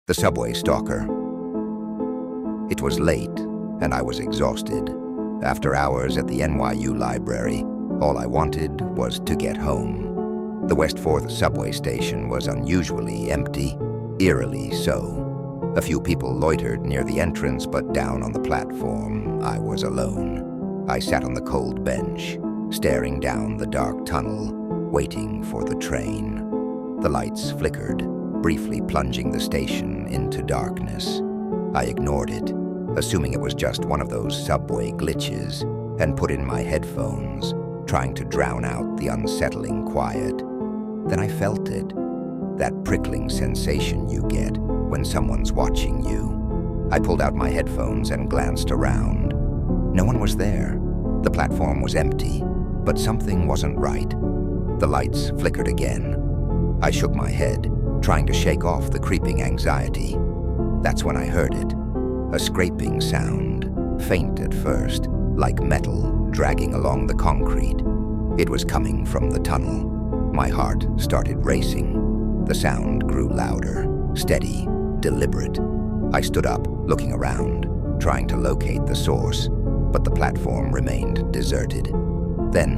The subway stalker. It was late, and I was exhausted. After hours at the NYU library, all I wanted was to get home. The West 4th subway station was unusually empty, eerily so. A few people loitered near the entrance, but down on the platform, I was alone. I sat on the cold bench, staring down the dark tunnel, waiting for the train. The lights flickered, briefly plunging the station into darkness. I ignored it, assuming it was just one of those subway glitches, and put in my headphones, trying to drown out the unsettling quiet. Then I felt it, that prickling sensation you get when someone's watching you. I pulled out my headphones and glanced around. No one was there. The platform was empty, but something wasn't right. The lights flickered again. I shook my head, trying to shake off the creeping anxiety. That's when I heard it. A scraping sound, faint at first, like metal dragging along the concrete. It was coming from the tunnel. My heart started racing. The sound grew louder, steady, deliberate. I stood up, looking around, trying to locate the source, but the platform remained deserted. Then,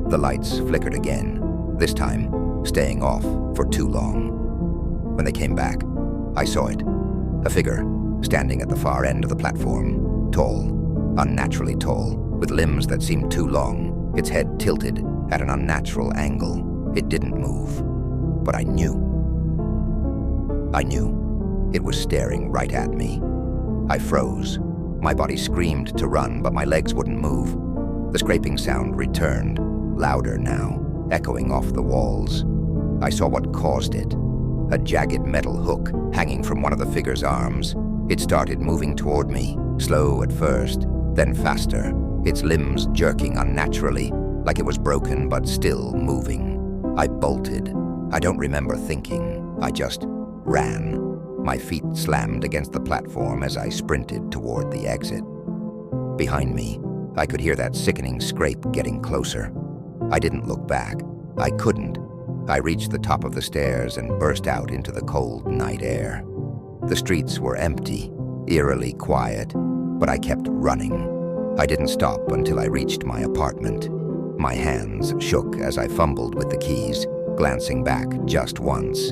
the lights flickered again, this time staying off for too long. When they came back, I saw it. A figure, standing at the far end of the platform, tall, unnaturally tall, with limbs that seemed too long, its head tilted at an unnatural angle. It didn't move, but I knew. It was staring right at me. I froze. My body screamed to run, but my legs wouldn't move. The scraping sound returned, louder now, echoing off the walls. I saw what caused it. A jagged metal hook hanging from one of the figure's arms. It started moving toward me, slow at first, then faster, its limbs jerking unnaturally, like it was broken but still moving. I bolted. I don't remember thinking. I just ran. My feet slammed against the platform as I sprinted toward the exit. Behind me, I could hear that sickening scrape getting closer. I didn't look back. I couldn't. I reached the top of the stairs and burst out into the cold night air. The streets were empty, eerily quiet, but I kept running. I didn't stop until I reached my apartment. My hands shook as I fumbled with the keys, glancing back just once.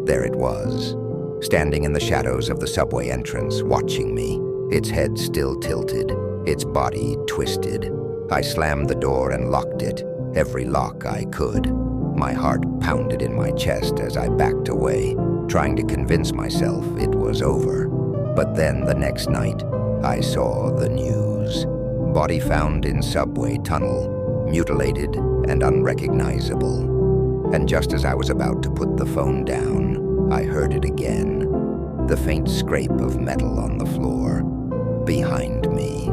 There it was, standing in the shadows of the subway entrance, watching me, its head still tilted, its body twisted. I slammed the door and locked it, every lock I could. My heart pounded in my chest as I backed away, trying to convince myself it was over. But then the next night, I saw the news. Body found in subway tunnel, mutilated and unrecognizable. And just as I was about to put the phone down, I heard it again. The faint scrape of metal on the floor, behind me.